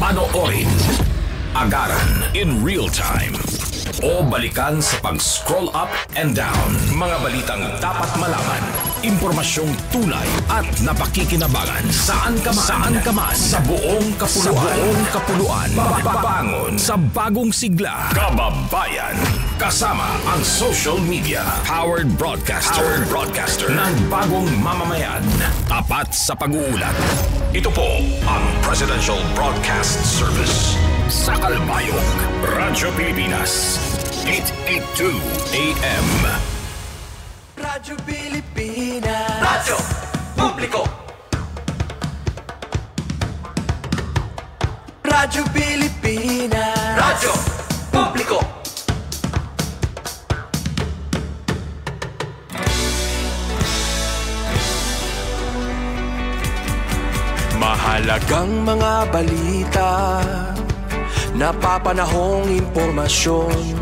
Panoorin, agaran in real time, o balikan sa pag-scroll up and down. Mga balitang dapat malaman, impormasyong tunay at napakikinabangan. Saan ka man, sa buong kapuluan. Bangon sa bagong sigla. Kababayan, kasama ang social media. Powered broadcaster ng bagong mamamayan. Tapat sa pag-uulat. Ito po ang Presidential Broadcast Service. Sa Kalbayog, Radyo Pilipinas, 882 AM. Radyo Pilipinas, Radyo Publiko. Radyo Pilipinas, Radyo Publiko. Mahalagang mga balita, napapanahong impormasyon.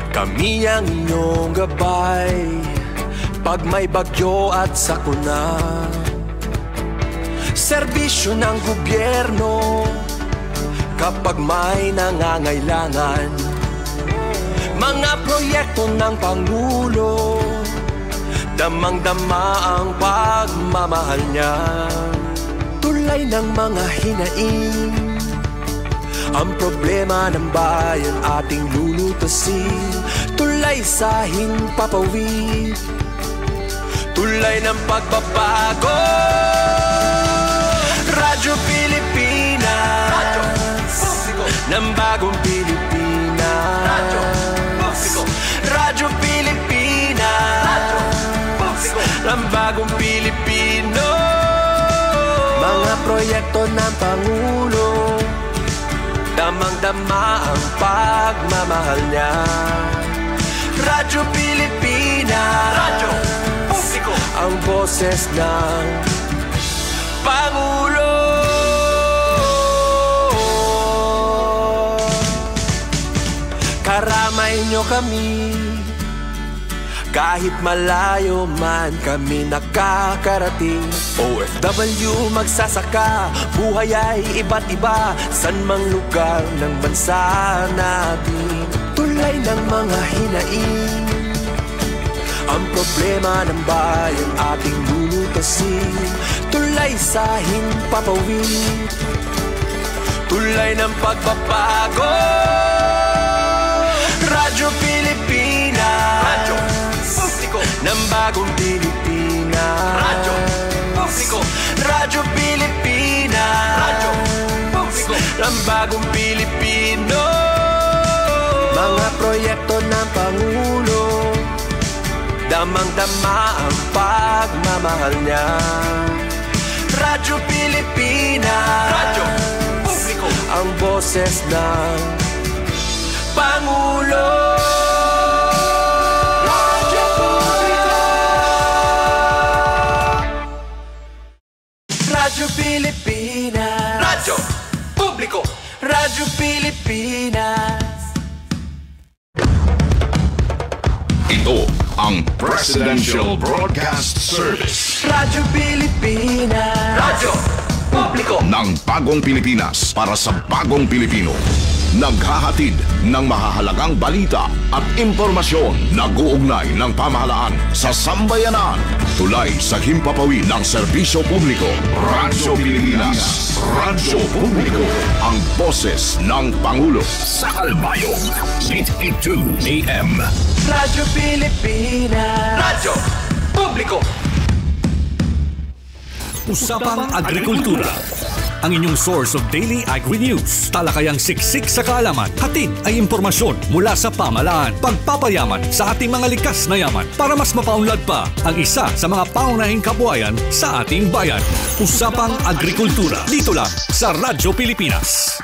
Kami ang inyong gabay pag may bagyo at sakuna. Serbisyo ng gobyerno kapag may nangangailangan. Mga proyekto ng Pangulo, damang-dama ang pagmamahal niya. Tulay ng mga hinaing, ang problema ng bayan ating lulutasin. Tulay sa himpapawid, tulay ng pagbabago. Radyo Pilipinas, Radyo Publiko ng bagong Pilipinas. Radyo Publiko, Radyo Pilipinas, Radyo Publiko ng bagong Pilipino. Mga proyekto ng Pangulo, damang-dama ang pagmamahal niya. Radyo Pilipinas, Radyo Publiko, ang boses ng Pangulo. Karamay niyo kami, kahit malayo man kami nakakarating. OFW magsasaka, buhay ay iba't iba, san mang lugar ng bansa natin. Tulay ng mga hinaing, ang problema ng bayan ating lulutasin. Tulay sa himpapawid, tulay ng pagbabago. Radyo Pilipinas, Radyo Publiko ng bagong Pilipinas. Radyo Publiko, Radyo Pilipinas, Radyo Publiko ng bagong Pilipino. Mga proyekto ng Pangulo, damang-dama ang pagmamahal niya. Radyo Pilipinas, Radyo Publiko, ang boses ng Pangulo. Radyo Publiko, Radyo Pilipinas, Radyo Publiko, Radyo Pilipinas. Ito ang Presidential Broadcast Service. Radyo Pilipinas, Radyo Publiko ng bagong Pilipinas para sa bagong Pilipino. Naghahatid ng mahahalagang balita at impormasyon na uugnay ng pamahalaan sa sambayanan. Tulay sa himpapawid ng serbisyo publiko. Radyo Pilipinas, Radyo Publiko, ang boses ng Pangulo. Sa Kalbayog, 882 AM. Radyo Pilipinas, Radyo Publiko. Usapang Agrikultura, ang inyong source of daily agri-news. Talakayang siksik sa kaalaman, hatid ay impormasyon mula sa pamahalaan. Pagpapayaman sa ating mga likas na yaman para mas mapaunlad pa ang isa sa mga paunahing kabuhayan sa ating bayan. Usapang Agrikultura, dito lang sa Radyo Pilipinas.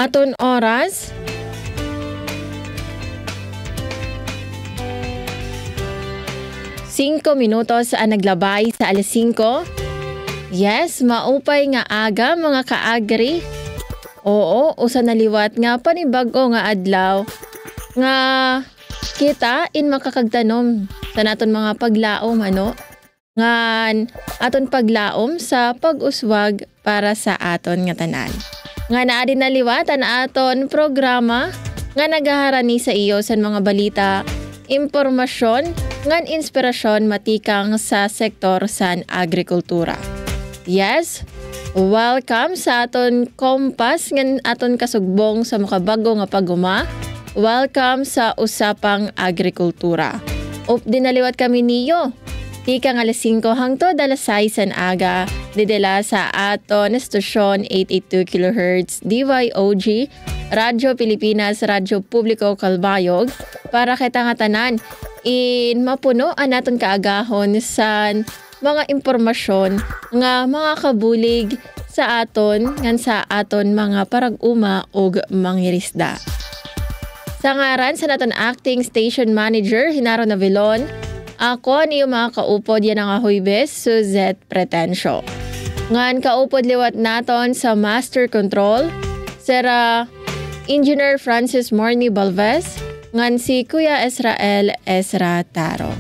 Aton oras 5 minutos ang naglabay sa alas 5. Yes, maupay nga aga mga kaagri. Oo, usa naliwat nga panibago nga adlaw nga kita in makakagtanom sa naton mga paglaom ngan aton paglaom sa pag-uswag para sa aton nga tanan. Nga naa din naliwat ang aton programa nga nagaharani sa iyo sa mga balita, impormasyon, ngan inspirasyon matikang sa sektor san agrikultura. Yes, welcome sa aton kompas ngan aton kasugbong sa makabago nga paguma. Welcome sa Usapang Agrikultura. Dinaliwat kami niyo. Tikang alas 5 hangtod alas 6 an aga. Didela sa aton estasyon 882 kHz DYOG, Radyo Pilipinas, Radyo Publiko Kalbayog para kita nga tanan in mapuno ang aton kaagahon sa mga impormasyon nga mga kabulig sa aton ngan sa aton mga parag-uma ug mangirisda. Sa ngaran sa naton acting station manager Hinaro Navilon, ako niyo mga kaupod yan ang Huwebes, Suzette Pretencio. Ngan kaupod liwat naton sa master control, Sera Engineer Francis Morny Balvez, ngan si Kuya Israel Ezra Taro.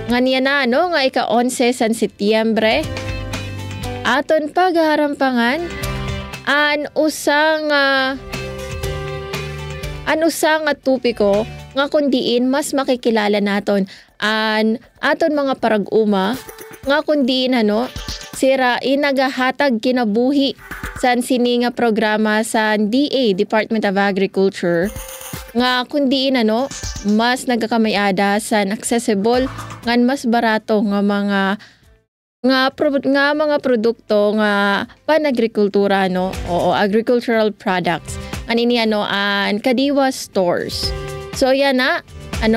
Ngan yan nga ika-11 San Setyembre, aton pagharampangan, an usang tupiko nga kundiin mas makikilala naton an aton mga parag-uma nga kundiin sira inagahatag kinabuhi san sini nga programa sa DA, Department of Agriculture, nga kundiin mas nagakamayada san accessible ngan mas barato nga mga produkto nga panagrikultura o agricultural products. Anini an Kadiwa stores. So yan na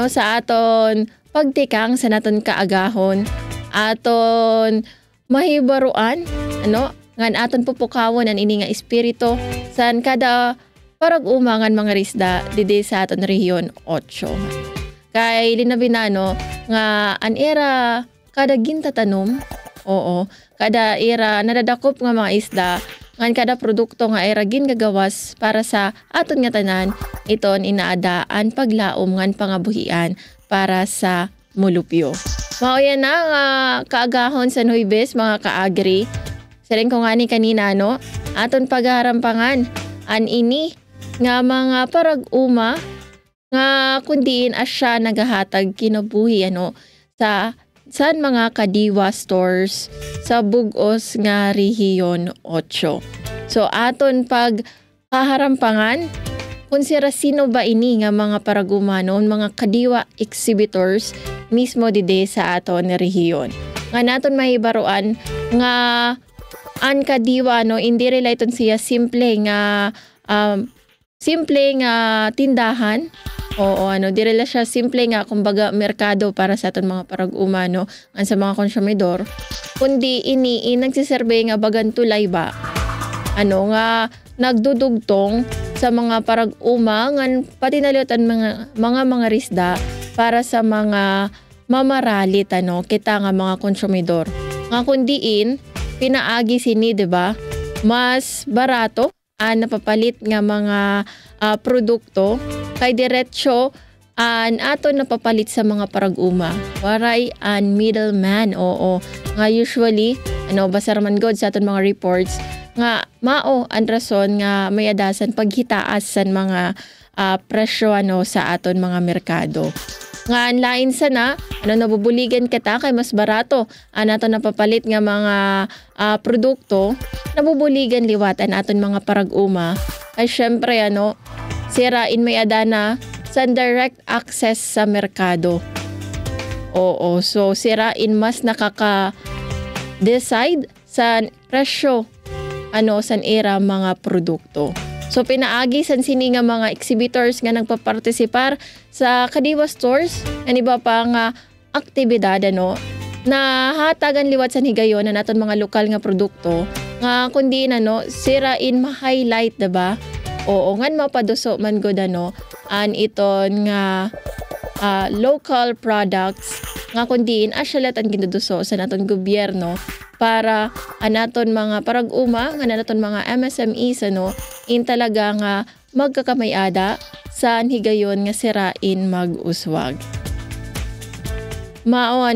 sa aton pagtikang sa naton kaagahon, aton mahibaruan ngan aton pupukawon an ini nga espiritu san kada parag-umangan mga risda didi sa aton rehiyon 8. Kay linabinano nga an era kada gintatanom, kada era nadadakop nga mga isda, ngan kada produkto nga era gingagawas para sa aton nga tanan, iton inaadaan paglaom ngan pangabuhian para sa mulupyo. Mao yan na nga kaagahon sa Huwebes mga kaagri. Siring ko nga ni kanina aton pagharampangan an ini nga mga parag-uma nga kundiin asya nagahatag kinabuhi sa san mga Kadiwa stores sa bugos nga rehiyon 8. So aton pag kaharampangan kung sino ba ini nga mga parag-uma mga Kadiwa exhibitors mismo dide sa aton rehiyon. Nga naton mahibaruan nga an Kadiwa hindi related siya simple nga tindahan. Dire la siya simple nga kumbaga merkado para sa aton mga parag-uma an sa mga konsumidor, kundi ini nagsiserbe nga bagan tulay ba nga nagdudugtong sa mga parag-uma ngan pati nalitan mga risda para sa mga mamaralit kita nga mga konsumidor nga kundiin pinaagi sini diba mas barato napapalit nga mga produkto kay diretso aton napapalit sa mga parag-uma. Waray an middleman nga usually basar man god sa aton mga reports nga mao ang rason nga may adasan paghitaas sa mga presyo sa aton mga merkado. Nga lain sana nabubuligan kita kay mas barato naton napapalit nga mga produkto, nabubuligan liwatan aton mga parag-uma ay syempre sirain may adana sa direct access sa merkado. So sirain mas nakaka-decide sa presyo san era mga produkto. So pinaagi san sini nga mga exhibitors nga nagpapartisipar sa Kadiwa stores ang iba pa nga aktibidad na hatagan liwat sa higayon na naton mga lokal nga produkto nga kundi sirain ma-highlight diba? Ngan mapaduso man gud an iton nga local products nga kundiin asyalat ang ginuduso sa naton gobyerno para anaton mga parag-uma nga naton mga MSMEs in talaga nga magkakamayada saan higayon nga sirain mag-uswag. Mao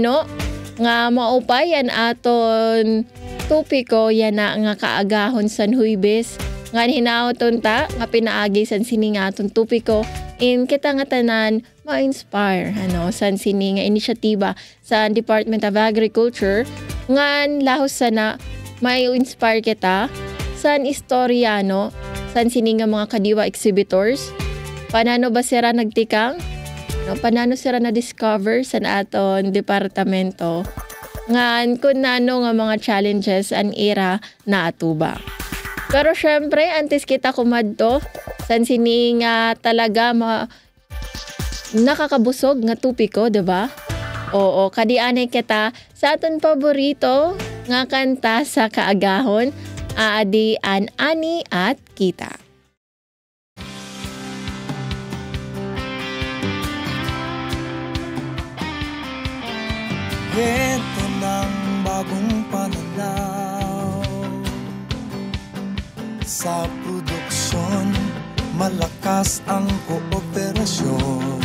nga maupayan aton tupiko yan na nga kaagahon san Huwebes nga hinaoton ta nga pinaagi san sini nga aton tupiko in kita nga tanan ma-inspire san sini nga inisyatiba sa Department of Agriculture nga lahos sana mai-inspire kita san istorya san sini nga mga kadiwa exhibitors panano ba sira nagtikang panano sira na-discover sa aton departamento nga kung nano nga mga challenges an era na atuba. Pero syempre, antes kita kumadto, san sini nga talaga nakakabusog nga tupiko, diba? Oo, kadianay kita sa aton paborito nga kanta sa kaagahon, aadi an Ani at Kita. Ito ng bagong pananaw sa produksyon, malakas ang kooperasyon.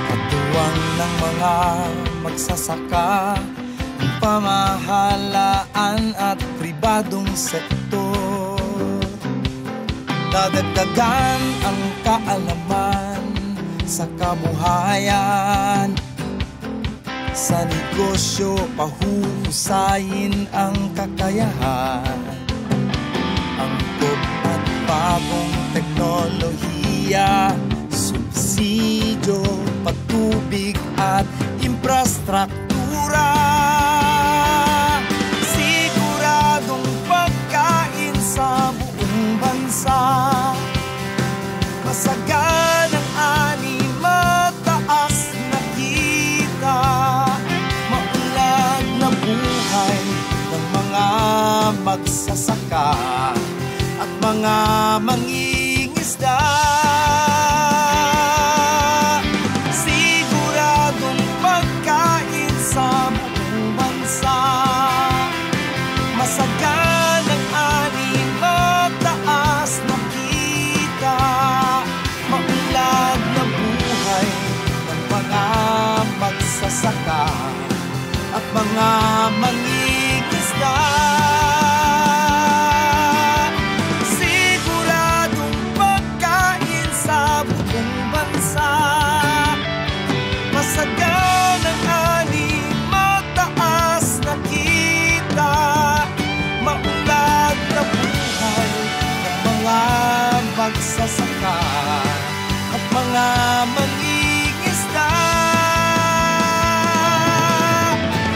Katuwang ng mga magsasaka, pamahalaan at pribadong sektor. Dadagdagan ang kaalaman sa kabuhayan. Sa negosyo, pahuhusayin ang kakayahan. Angkop at bagong teknolohiya, subsidyo, patubig at infrastruktura. Siguradong pagkain sa buong bansa. Masaganang ani, mataas na kita. Maunlad na buhay ng mga magsasaka at mga mangingisda. Siguradong pagkain sa buong bansa. Masaganang ani, mataas na kita. Maunlad na buhay ng mga magsasaka at mga mangingisda. Siguradong pagkain sa buong bansa. Masaganang ani, mataas na kita. Maunlad na buhay ng mga magsasaka at mga mangingisda.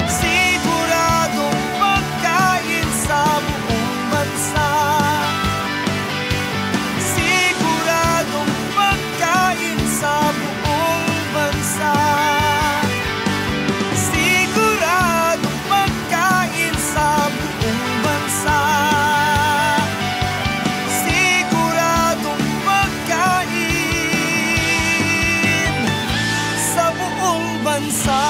Siguradong pagkain sa buong bansa. Siguradong pagkain sa buong bansa. Siguradong pagkain sa buong bansa. Siguradong pagkain sa buong bansa.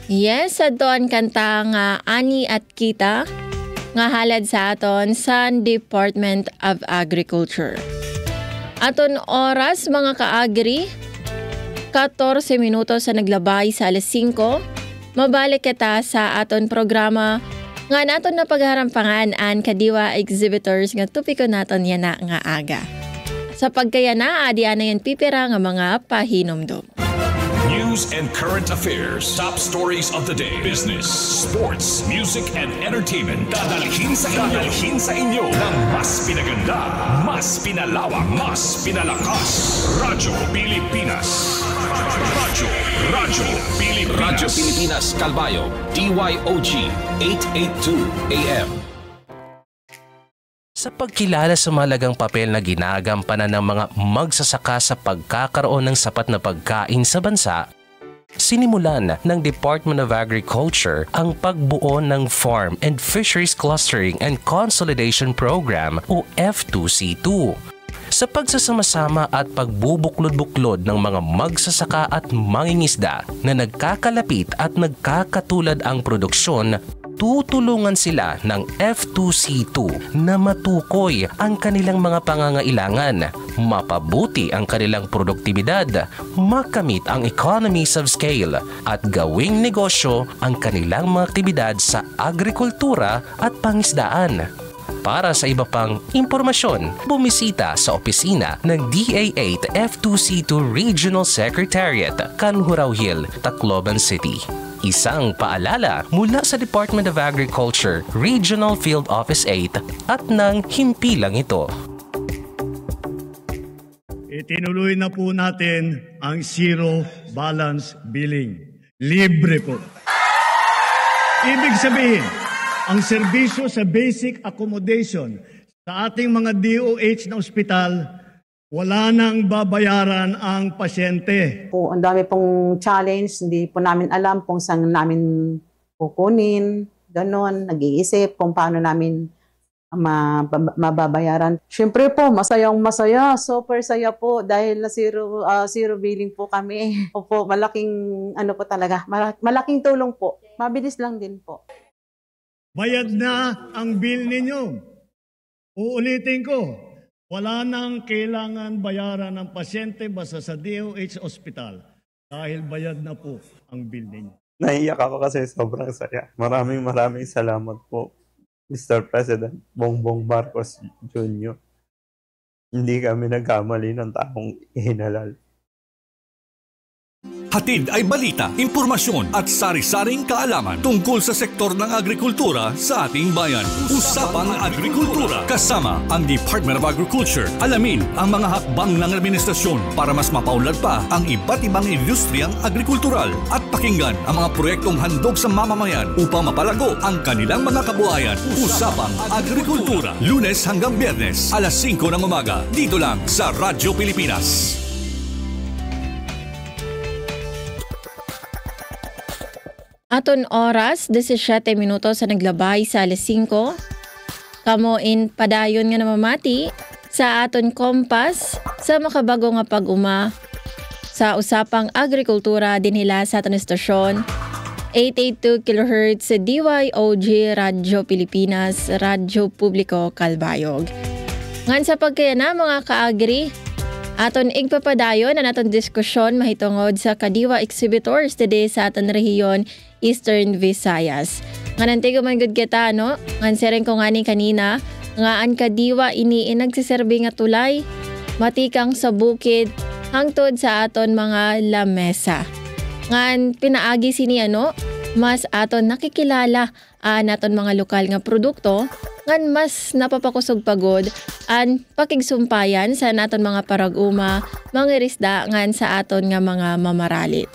Yes, aton kanta nga Ani at Kita nga halad sa aton sa Department of Agriculture. Aton oras mga kaagri, 14 minutos sa naglabay sa alas 5. Mabalik kita sa aton programa nga naton na pagharampangan an kadiwa exhibitors nga tupiko naton yana nga aga. Sa pagkayana, adi na yan pipira nga mga pahinomdom. News and current affairs. Top stories of the day. Business, sports, music, and entertainment. Dadalhin sa inyo ng mas pinaganda, mas pinalawak, mas pinalakas. Radyo Pilipinas. Radyo Pilipinas. Radyo Pilipinas, Calbayo, DYOG, 882 AM. Sa pagkilala sa mahalagang papel na ginagampanan ng mga magsasaka sa pagkakaroon ng sapat na pagkain sa bansa, sinimulan ng Department of Agriculture ang pagbuo ng Farm and Fisheries Clustering and Consolidation Program o F2C2. Sa pagsasama-sama at pagbubuklod-buklod ng mga magsasaka at mangingisda na nagkakalapit at nagkakatulad ang produksyon, tutulungan sila ng F2C2 na matukoy ang kanilang mga pangangailangan, mapabuti ang kanilang produktibidad, makamit ang economies of scale at gawing negosyo ang kanilang mga aktibidad sa agrikultura at pangisdaan. Para sa iba pang impormasyon, bumisita sa opisina ng DA8 F2C2 Regional Secretariat, Canhurao Hill, Tacloban City. Isang paalala mula sa Department of Agriculture, Regional Field Office 8 at ng himpilang ito. Itinuloy na po natin ang zero balance billing. Libre po. Ibig sabihin, ang serbisyo sa basic accommodation sa ating mga DOH na ospital, wala nang babayaran ang pasyente. Ang dami pong challenge, hindi po namin alam kung saan namin kukunin, ganon, nag-iisip kung paano namin mababayaran. Siyempre po, masayang-masaya, super saya po dahil na zero billing po kami. Opo, malaking po talaga, malaking tulong po. Mabilis lang din po. Bayad na ang bill ninyo. Uulitin ko, wala nang kailangan bayaran ng pasyente basta sa DOH Hospital dahil bayad na po ang bill ninyo. Naiyak ako kasi sobrang saya. Maraming salamat po, Mr. President Bongbong Marcos Jr. Hindi kami nagkamali ng taong ihinalal. Hatid ay balita, impormasyon at sari-saring kaalaman tungkol sa sektor ng agrikultura sa ating bayan. Usapang Agrikultura kasama ang Department of Agriculture. Alamin ang mga hakbang ng administrasyon para mas mapaunlad pa ang iba't ibang industriyang agrikultural at pakinggan ang mga proyektong handog sa mamamayan upang mapalago ang kanilang mga kabuhayan. Usapang Agrikultura, Lunes hanggang Biyernes, alas 5 ng umaga, dito lang sa Radyo Pilipinas. Aton oras, 17 minuto sa naglabay sa alas 5. Kamoin padayon nga namamati sa aton kompas sa makabago nga pag-uma sa usapang agrikultura dinhila sa aton estasyon. 882 kHz DYOG Radyo Pilipinas, Radyo Publiko Kalbayog. Ngan sa pagkayana mga kaagri, aton igpapadayon na naton diskusyon mahitungod sa Kadiwa exhibitors today sa aton rehiyon Eastern Visayas. Nga nantigo man gud kita no, ngan sereng ko ngani kanina nga an Kadiwa ini nagsiserbi nga tulay matikang sa bukid hangtod sa aton mga lamesa. Ngan pinaagi sini mas aton nakikilala naton mga lokal nga produkto ngan mas napapakusog pagod an pakigsumpayan sa naton mga parag-uma, mga risda ngan sa aton nga mga mamaralit.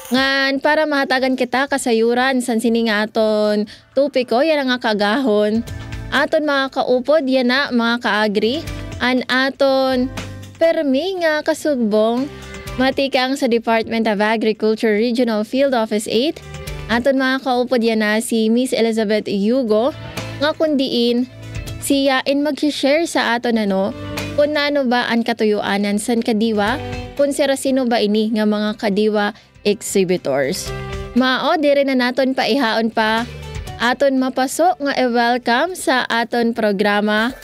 Ngan para mahatagan kita kasayuran san sini nga aton tupiko yan nga kagahon. Aton mga kaupod yan na mga kaagri an aton permi nga kasugbong matikang sa Department of Agriculture Regional Field Office 8. Aton mga kaupod yan na si Miss Elizabeth Yugo nga kundiin siya mag-share sa aton kung nano ba ang katuyuanan san Kadiwa, kung sino ba ini nga mga Kadiwa exhibitors. Mao dire na naton paihaon pa aton mapasok nga welcome sa aton programa.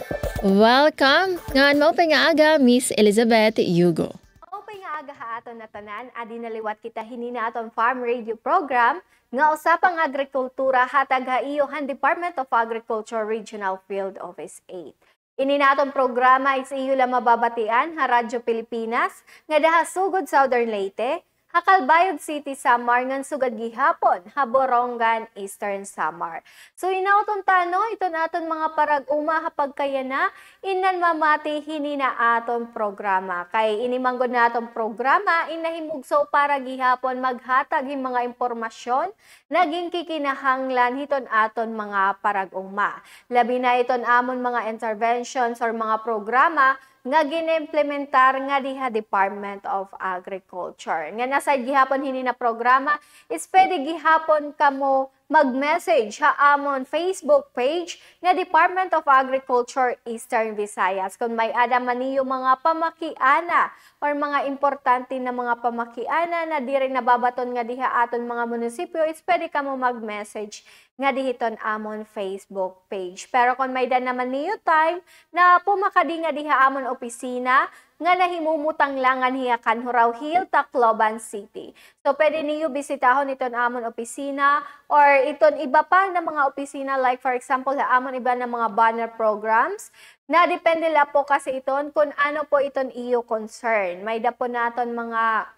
Welcome ngan mao pa nga aga Miss Elizabeth Yugo. Mao pa nga aga ha aton natanan adi naliwat kita hinina aton farm radio program nga usapang agrikultura hatag haiyohan Department of Agriculture Regional Field Office 8. Ini natong programa is iyo lang mababatian ha Radyo Pilipinas nga daha sugod Southern Leyte, Hakalbayog City, Samar, ngan sugad gihapon, Haborongan, Eastern Samar. So inauton tano, ito naton mga parag-uma hapag kaya na, inan mamati hinina aton programa. Kay inimanggod na aton programa, inahimugso para gihapon maghatag yung mga impormasyon, naging kikinahanglan hiton aton mga parag-uma. Labi na iton amon mga interventions or mga programa, nga ginimplementar nga diha Department of Agriculture. Nga nasa gihapon hini na programa is pwede gihapon kamo mag-message sa amon Facebook page nga Department of Agriculture Eastern Visayas. Kung may adaman niyo mga pamakiana or mga importante na mga pamakiana na diri nababaton nga diha aton mga munisipyo is pwede kamo mag-message nga dihiton amon Facebook page. Pero kung may dan naman niyo time na pumakadi nga diha amon opisina nga nahimumutang langan hiya Kanhuraw Hill, Tacloban City. So pwede niyo bisitahon iton amon opisina or iton iba pa na mga opisina like for example sa amon iba na mga banner programs na depende la po kasi iton kung ano po iton iyo concern. May dapo naton mga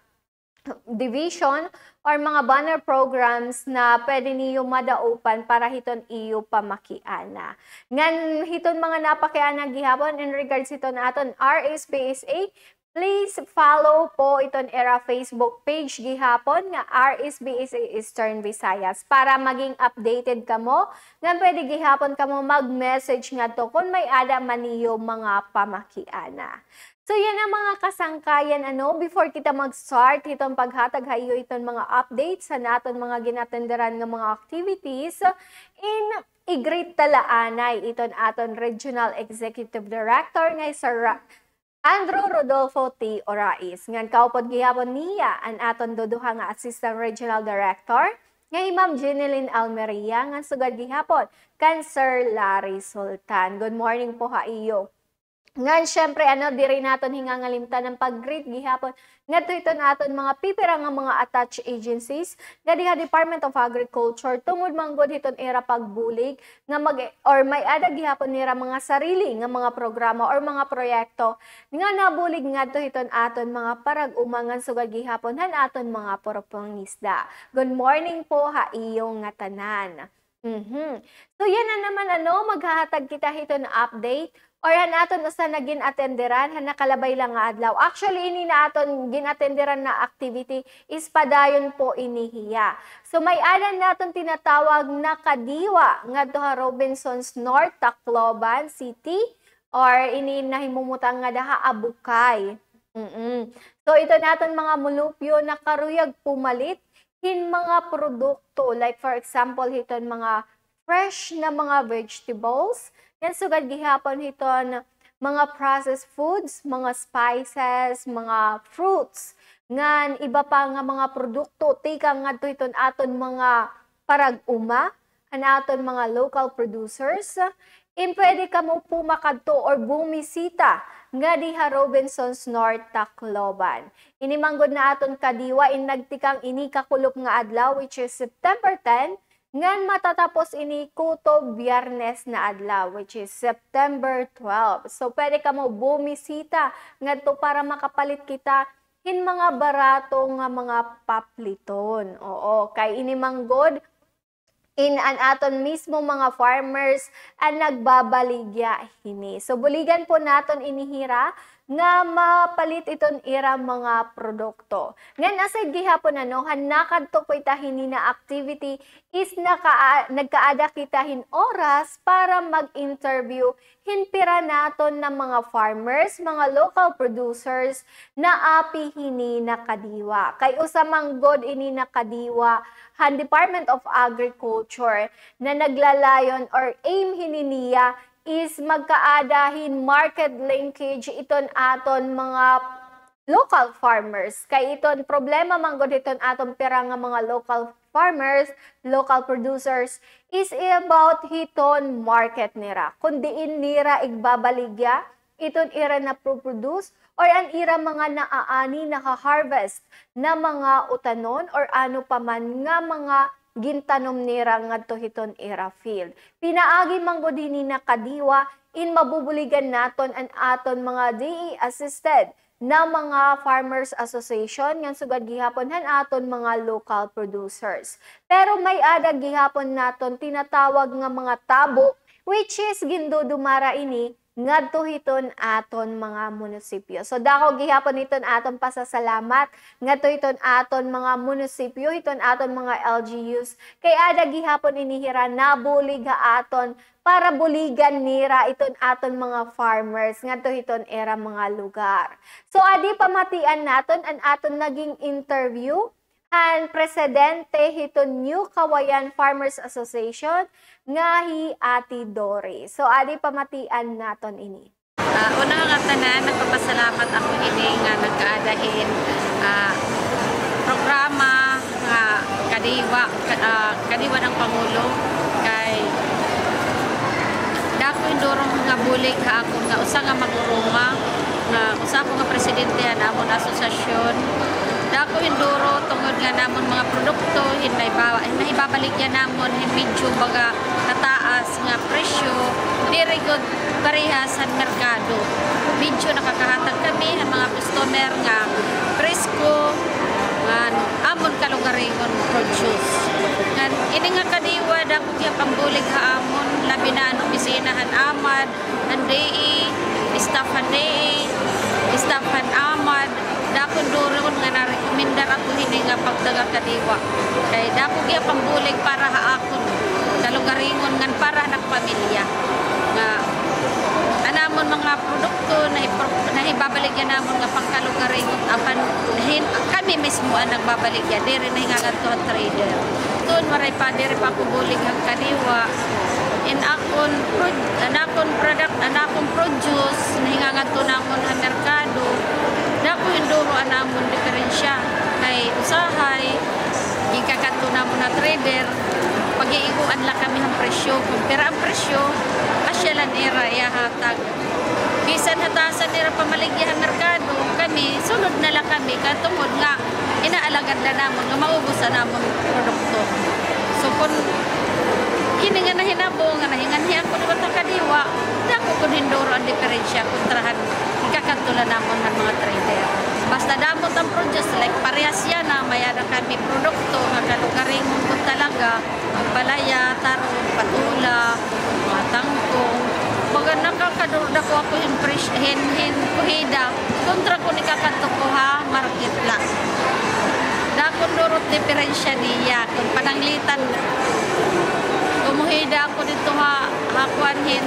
division or mga banner programs na pwede niyo madaupan para hiton iyo pamakiana. Ngan hiton mga napakiana gihapon in regards hiton aton RSBSA, please follow po iton era Facebook page gihapon nga RSBSA Eastern Visayas para maging updated kamo nga pwede gihapon kamo mag-message nga to kung may ada man niyo mga pamakiana. So yan ang mga kasangkayan before kita mag-start itong paghatag hayo itong mga updates sa naton mga ginatenderan ng mga activities in i-great talaanay iton aton Regional Executive Director nga Sir Andrew Rodolfo T. Orais. Ngan kaupod gihapon niya ang aton duduha nga Assistant Regional Director nga Ma'am Jeneline Almeria nga sugad gihapon kan Sir Larry Sultan. Good morning po ha iyo. Ngan syempre diri naton hingangalimtan ng pag-greet gihapon ngadto ito naton mga pipira nga mga attached agencies nga diha Department of Agriculture tungod manggod hiton era pagbulig nga or may ada gihapon nira mga sarili nga mga programa or mga proyekto nga nabulig ngadto hiton aton mga parag-umangan sugad gihapon han aton mga propongisda. Good morning po ha iyong nga tanan. So yan na naman maghahatag kita hiton update or han aton usa na ginatenderan han nakalabay lang nga adlaw. Actually ini na aton ginatenderan na activity is padayon po inihiya. So may adan naton tinatawag na kadiwa ngadto ha Robinsons North, Tacloban City or ini nahimumutang nga daha Abukay. So ito naton mga mulupyo na karuyag pumalit hin mga produkto like for example hiton mga fresh na mga vegetables. Yan sugad gihapon hiton mga processed foods, mga spices, mga fruits. Ngan iba pa nga mga produkto tika ngadto hiton aton mga parag-uma, an aton mga local producers. Pwede kamo pumakadto or bumisita nga diha Robinsons North, Tacloban. Inimanggod na aton kadiwa nagtikang ini kakulop nga adlaw which is September 10. Ngan matatapos ini kuto Biyernes na adlaw which is September 12. So pwede ka mo bumisita ngadto para makapalit kita hin mga barato nga mga papliton. Oo, kay inimanggod in an aton mismo mga farmers ang nagbabaligya hini. So buligan po naton inihira nga mapalit iton ira mga produkto. Ngan aside gihapon nakadto ko hini na activity is nagkaada kita hin oras para mag-interview hinpira naton ng mga farmers, mga local producers na api hini na kadiwa. Kay usamang god ini na kadiwa han Department of Agriculture na naglalayon or aim hini niya is magkaadahin market linkage iton aton mga local farmers. Kay iton problema manggod iton aton pira nga mga local farmers, local producers is about hiton market nira. Kundi nira igbabaligya iton ira na produce or an ira mga naaani naka-harvest na mga utanon or ano paman nga mga gintanom nira ngadto hiton era field. Pinaagi manggod hini na kadiwa in mabubuligan naton an aton mga DE assisted na mga Farmers Association nga sugad gihapon aton mga local producers. Pero may adag gihapon naton tinatawag nga mga tabo which is gindudumara ini ngadto hiton aton mga munisipyo. So dako gihapon hiton aton pasasalamat ngadto hiton aton mga munisipyo, hiton aton mga LGUs kay ada gihapon inihira nabulig ha aton para buligan nira iton aton mga farmers ngadto hiton era mga lugar. So adi pamatian naton an aton naging interview ang presidente hiton New Kawayan Farmers Association nga hi Ati Dory. So adi pamatian naton ini. Una nga tanan nagpapasalamat ako ini nga nagkaadahin programa nga kadiwa ng Pangulo kay dako indurong nga bulig ha ako nga usa nga maguruma nga usa ko nga presidente namon asosasyon. Dako induro tungod nga namon mga produkto hinahibabaligyan namon medyo baga nataas nga presyo diri gud parehas sa merkado. Medyo nakakahatag kami ang mga customer nga presko nga amon kalugaringon produce. Nga ini nga kadiwa dako gyud pambulig ha amon labi na ang opisinahan amad andei staffan amad dako duron nga na-recommendar ako hindi nga pagdaga kadiwa kay dako gyud pambulig para ha akon kalugaringon ngan para anak pamilya nga anamon mga produkto na ibabaligyan namon nga pangkalugaringon apan kami mismo ang nagbabaligyan diri na nga kadto trader tun maray pa diri pa ko bulig ang kadiwa in akon product anakon produce nahinga ngadto namon sa merkado dako induro anamon diferensya kay usahay gikakadto namon na trader pag-iiguan la kami ng presyo kumpira ang presyo asyalan era ihatag bisan hatasan nila pamaligyan merkado kami sunod na lang kami katungod nga inaalagad la namon nga maubos namon produkto so kun kini nga nahinabo nga nahinganhian ko ni watang kadiwa dako kun hindoro ang diferensya kontrahan ikakatulan namon ng mga trader basta damot ang produce like parehas yan na mayroon kami produkto nga kalugaringon ko talaga ang palaya, tarong, patula mga tangkong baga nakakadurda ko ako yung hin kuhida kontra ko ni kakato ko ha market lang dakon durot diferensya niya kung pananglitan umuhida ako dito ha hakuanhin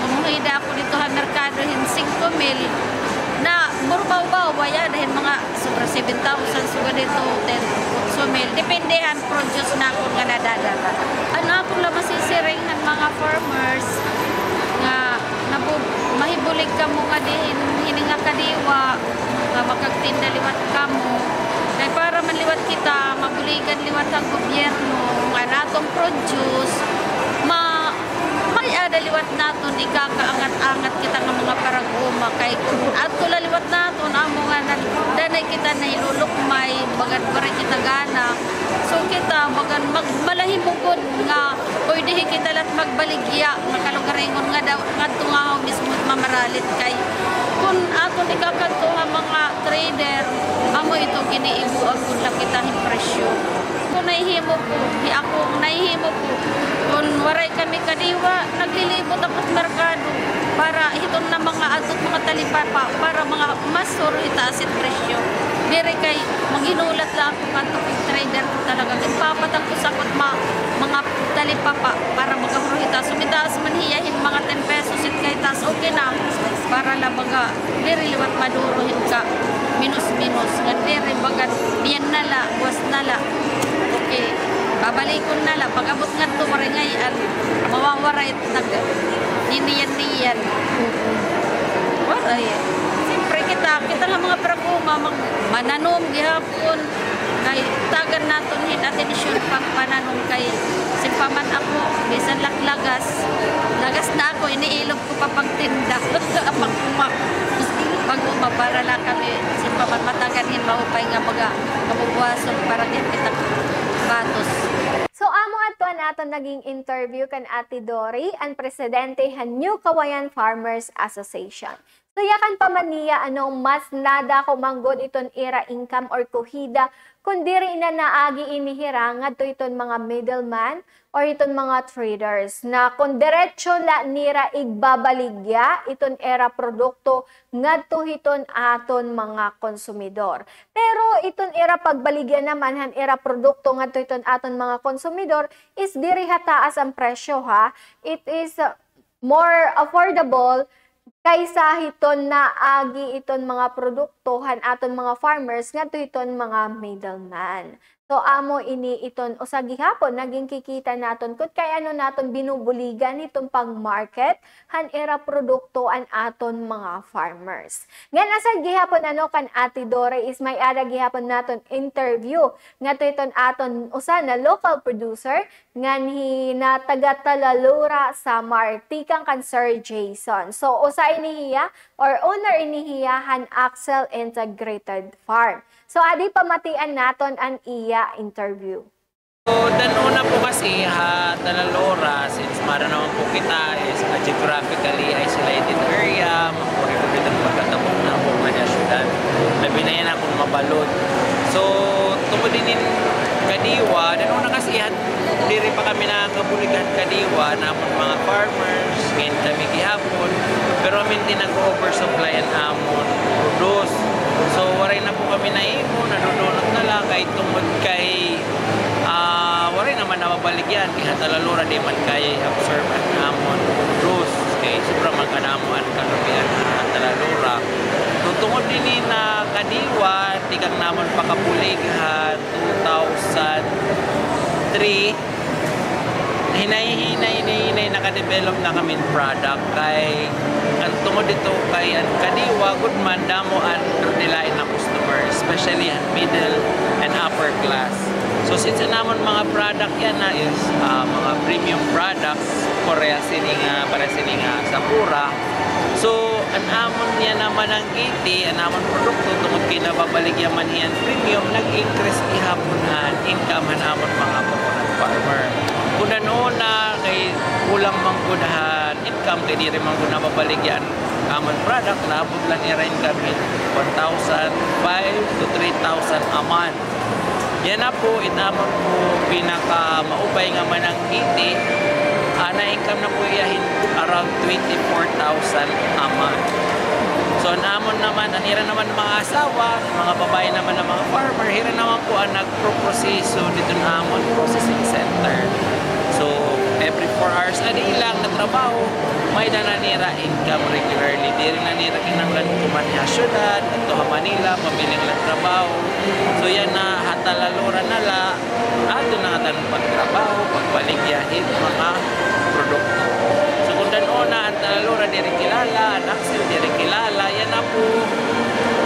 umuhida ako dito ha merkado hin 5,000 na burbaw-baw waya dahil mga sobra 7,000 suga dito 10,000 depende ang produce na ako nga nadadala ano ako lang masisiring ng mga farmers nga mahibulig ka mo nga din hininga kadiwa nga makagtinda liwat ka mo kaya para manliwat kita mabuligan liwat ang gobyerno nga natong produce may adaliwat naton ikakaangat-angat kita ng mga paraguma kay ato laliwat naton amo nga danay kita na ilulukmay bagan pa rin kita gana so kita bagan magmalahimugod nga pwede kita lat magbaligya makalugaringon nga daw ngadto nga mismo mamaralit kay kun aton ikakanto nga mga trader amo ito giniibuag kun lang kita hin presyo kung nahihimo po ako nahihimo po kung waray kami kadiwa naglilibot ako sa merkado para itong na mga atot mga talipapa para mga mas suro itaasit presyo diri kay maginulat lang ako kanto trader ko talaga ipapatag ko sakot mga talipapa para magahurita sumitaas man hiyahin mga 10 pesos it kay tas okay na para lang mga diri liwat madurohin ka minus nga diri bagat diyan nala buwas nala okay babalikon nala pag-abot nga ito maringayan mawawaray nag niniyan waray siyempre kita nga mga paraguma mananom gihapon kay tagan naton hin atensyon pang pananom kay simpaman ako bisan lagas na ako iniilog ko pa pagtinda pag-uma para lang kami simpaman mataganhin maupay nga mga kabubuason para din kita batos. So amo ato naton naging interview kan Ati Dory ang presidente han New Kawayan Farmers Association. Sayakan pa man niya mas nada ko manggod iton era income or kuhida kundi rin na naagi inihira ngadto iton mga middleman or iton mga traders na kung diretso la nira igbabaligya iton era produkto ngadto iton aton mga konsumidor. Pero iton era pagbaligya naman han era produkto ngadto iton aton mga konsumidor is diri hataas ang presyo ha. It is more affordable kaysa hiton na agi iton mga produktohan aton mga farmers ngadto iton mga middleman. So amo ini iton o sa gihapon naging kikita naton kung kay naton binubuligan itong pag-market han era produkto an aton mga farmers. Nga nasa gihapon kan Ate Dore is may ada gihapon naton interview ngadto iton aton usa na local producer nganhi na taga Talalura sa Martikang kan Sir Jason. So usa inihiya or owner inihiya han Axel Integrated Farm. So adi pamatian naton an iya interview. So danuna po kasi Talalura, since mara naman po kita is a geographically isolated area, makuri po dito pagkatabok na po mga syudad. Labi na yan akong mabalod. So tumudinin kadiwa, danuna kasi diri pa kami nakabuligan kadiwa na mga farmers, ngayon kami gihapon, pero amin din nag-oversupply ang amon produce. So waray na po kami naimo, nadudunot na lang kay tungod kay waray naman nababaligyan kaya Talalura di man kaya observe ang amon produce kay sobrang magkanamuan kalubian Talalura. Tungod din na kadiwa, tigang namon pakapulighan 2003 hinay nakadevelop na kami product kay ang tungod dito kay ang kadiwa good man damo ang nilain na customer, especially ang middle and upper class. So since namon mga product yan na is mga premium products Korea sininga para sininga Sakura. So ang amon niya naman ang giti, ang amon produkto tungod kinababaligyan man yan premium, nag-increase ihapon ang income ang amon mga coconut farmer. Kunan na kay kulang manggudahan income kay diri man gud nababaligyan amon product labot lang ira income 1,500 to 3,000 a month. Yan na po itamon po pinaka maupay nga man ang giti. Na income na po iyahin around 24,000 a month. So namon naman, anira naman ng mga asawa, mga babae naman ng mga farmer, hira naman po ang nagproproseso dito na amon processing center. So every 4 hours na lang na trabaho, may nananira income regularly. Di rin nanira kinanglan kumaniha syudad, ito Manila, mabiling lang trabaho. So yan na Talalura nala, ato na atan pagtrabaho, pagbaligyahin mga produkto. So kung danona ang Talalura di rin kilala, ang Axel di rin kilala, yan na po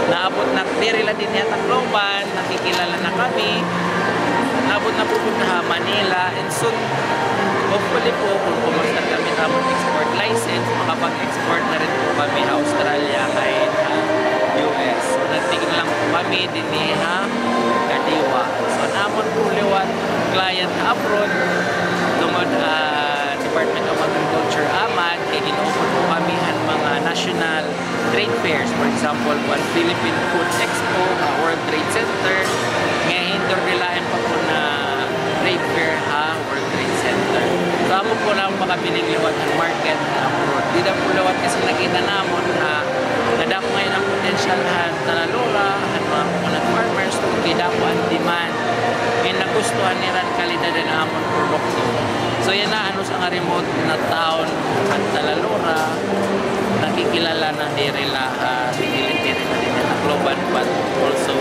naabot na diri lang din yata Tacloban, nakikilala na kami. Naabot na po na Manila and soon hopefully po kung pumunta kami tamang export license, makapag-export na rin po kami Australia kahit US. So nagtingin lang po kami din ni kadiwa. So namon po liwat client abroad tungod Department of Agriculture Amad kay ginooffer po kami mga national trade fairs. For example, Philippine Food Expo, World Trade Center, ngayon nilain pa po na trade fair World Trade Center. So ako po lang makabiling liwat ng market abroad. Di na po liwat kasi nakita namon nadako ngayon ang potential Talalura at mga coconut farmers kung po ang demand. Ngayon nagustuhan nila ang kalidad ng amon produkto. So yan na sa remote na town at Talalura, nakikilala na diri lahat, diri na din na Tacloban but also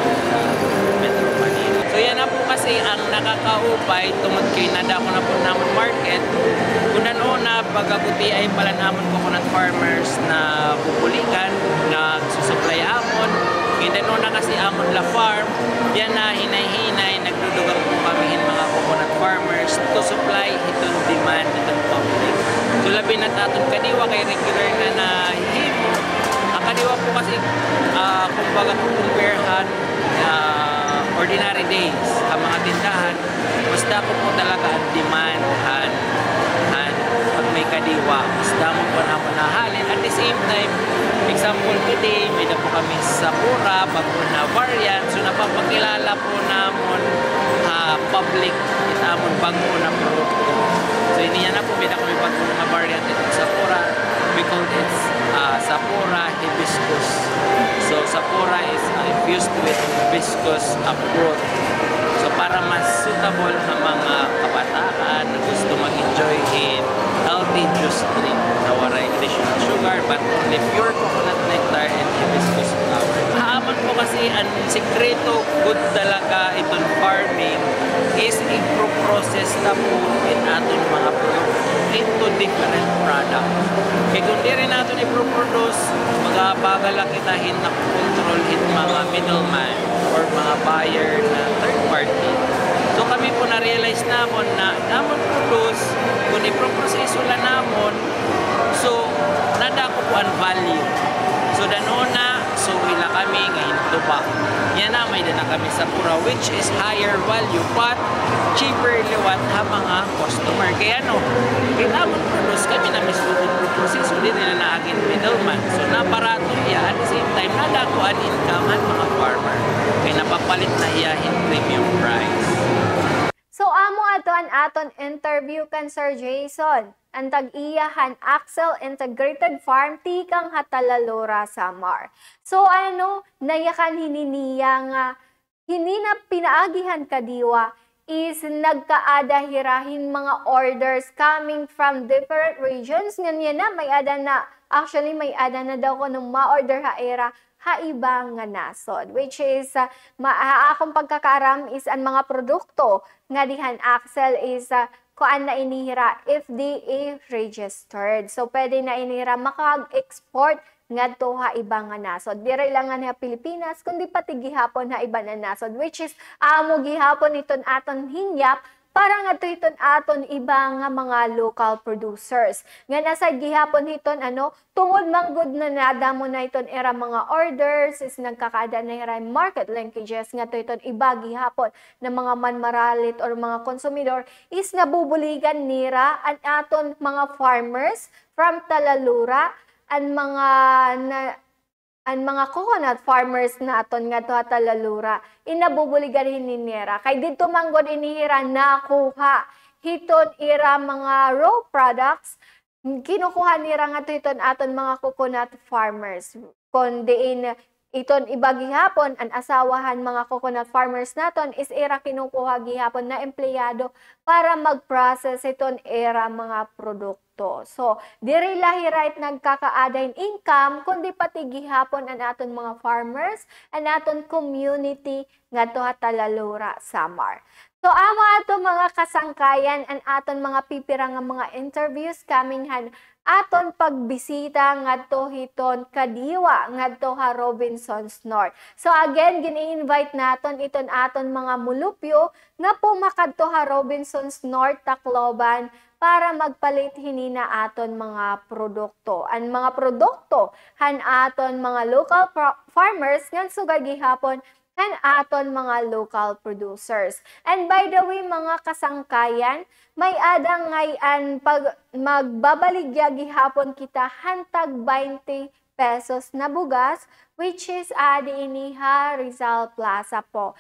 Metro Manila. So yan na po kasi ang nakakaupay tungod kay nadako na po namon market. Kunan una pagabuti ay pala namon coconut farmers na pupulikan na susupply amon. Hindi na kasi amon la farm, yan na hinay-hinay nagdudugang po kami mga coconut farmers to supply itong demand itong public. So labi na taton kadiwa kay regular na himo. Ang kadiwa po kasi kumbaga comparehan ordinary days ang mga tindahan, basta po talaga ang demand pag may kadiwa, basta mo po na mahalin. At the same time, example example today, may na po kami sa Pura, bago na variant. So napapakilala po namon public itamon bago na produkto. So hindi na po may na kami bago na variant ito sa Pura. We call it Sapura hibiscus. So Sapura is infused with hibiscus fruit. So para mas suitable sa mga kabataan na gusto mag-enjoy in healthy juice drink na waray additional sugar but only pure coconut nectar and hibiscus flower. Haamon po kasi ang sikreto good talaga itong farming is i-process na po in aton mga produkto into different products. Kaya kung di rin natin i-produce, magabagal lang kitahin na control in mga middleman or mga buyer na third party. So kami po na-realize namon na namon produce, kung i-proproseso lang namon, so nadako po ang value. So danona, so ila kami ngayon ito pa. Yan na, may dana kami sa Pura which is higher value but cheaper liwat ha mga customer. Kaya no, kailangan produce kami na mismo proseso, hindi nila naagin middleman. So naparato iya, at the same time, nadako ang income at mga farmer. Kaya napapalit na iya in premium price. So amo ato an aton interview kan Sir Jason, ang tag-iyahan Axel Integrated Farm tikang Hatalalura, Samar. So nayakan hininiya nga hinina pinaagihan kadiwa is nagkaada hirahin mga orders coming from different regions. Ganyan na may ada na actually may ada na daw ko nung ma-order ha era haibang nga nasod, which is akong pagkakaram is ang mga produkto nga dihan Axel is kuan na inihira FDA registered. So pwede na inihira makag-export ngadto ha ibang nga nasod. Dire lang nga Pilipinas kundi pati gihapon ha iba na nasod, which is amo gihapon iton aton hinyap para nga iton aton ibang nga mga local producers. Nga nasa gihapon hiton tungod manggod na nada mo na iton era mga orders is nagkakaada na hira market linkages nga iton iba gihapon na mga manmaralit or mga konsumidor is nabubuligan nira ang aton mga farmers from Talalura ang mga coconut farmers na aton nga to Talalura inabubuligan hininira kay didto manggod inihira nakuha hiton ira mga raw products kinukuha nira nga to hiton aton mga coconut farmers kon diin iton iba gihapon ang asawahan mga coconut farmers naton is ira kinukuha gihapon na empleyado para mag-process iton ira mga produkto. So, diri lahi right nagkakaada in income kundi pati gihapon ang aton mga farmers, ang aton community nga to Talalura, Samar. So, amo ato mga kasangkayan ang aton mga pipira nga mga interviews coming aton pagbisita ngadto hiton kadiwa ngadto ha Robinsons North. So again gini-invite naton iton aton mga mulupyo nga pumakadto ha Robinsons North, Tacloban para magpalit hinina aton mga produkto. Ang mga produkto han aton mga local farmers nga sugay gihapon han aton mga local producers. And by the way mga kasangkayan, may adang ngayon pag magbabaligya gihapon kita hantag 20 pesos na bugas which is adi iniha Rizal Plaza po.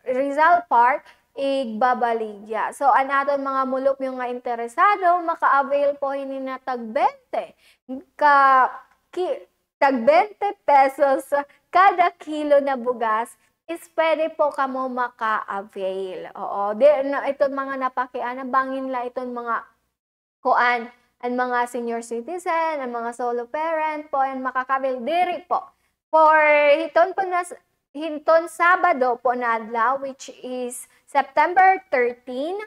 Rizal Park igbabaligya. So anaton mga mulop yung nga interesado maka-avail po hinina tag 20 tag 20 pesos kada kilo na bugas is pwede po kamo maka-avail. Oo. Itong mga napakiana, bangin la itong mga kuan, ang mga senior citizen, ang mga solo parent po, ang makaka-avail diri po. For hinton Sabado po na adlaw, which is September 13,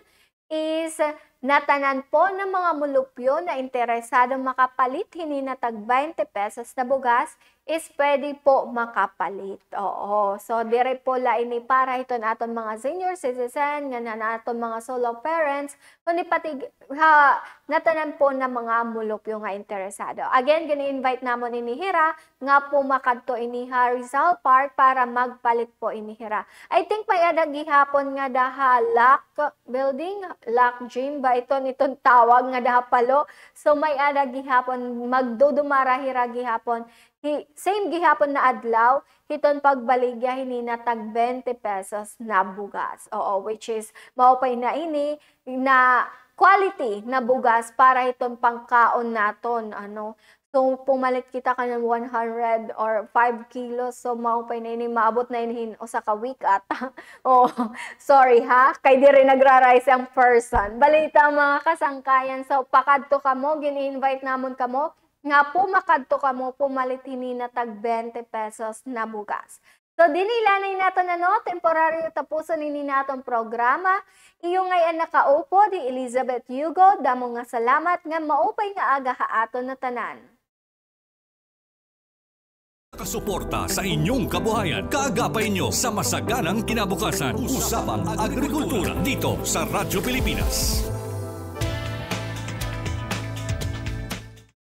is natanan po ng mga mulupyo na interesado makapalit hinina tag 20 pesos na bugas is pwede po makapalit. Oo. So, dire po laini para iton aton mga senior citizen, nga na aton mga solo parents, kundi pati natanan po ng mga mulupyo nga interesado. Again, gini-invite namon inihira nga po makadto iniha Rizal Park para magpalit po inihira. I think may adag gihapon nga daha Lock Building, Lock Gym by ba iton tawag nga dahapalo. So may ada gihapon magdudumara hira gihapon. Same gihapon na adlaw, hiton pagbaligya hinina tag 20 pesos na bugas. Oo, which is maupay na ini na quality na bugas para iton pangkaon naton ano. So, pumalit kita ka ng 100 or 5 kilos. So, maupay na ini, maabot na ini o sa ka-week ata. Oh, sorry ha. Kay di rin nagra-rise ang person. Balita mga kasangkayan. So, pakadto ka mo, gini-invite namon ka mo. Nga po makadto ka mo, pumalit hinina tag 20 pesos na bugas. So, dinilanay nato na no, temporaryo tapusan ini natong programa. Iyo ngayon nakaupo di Elizabeth Hugo. Damo nga salamat nga maupay nga aga haaton na tanan. Nakasuporta sa inyong kabuhayan, kaagapay nyo sa masaganang kinabukasan. Usapang Agrikultura dito sa Radyo Pilipinas.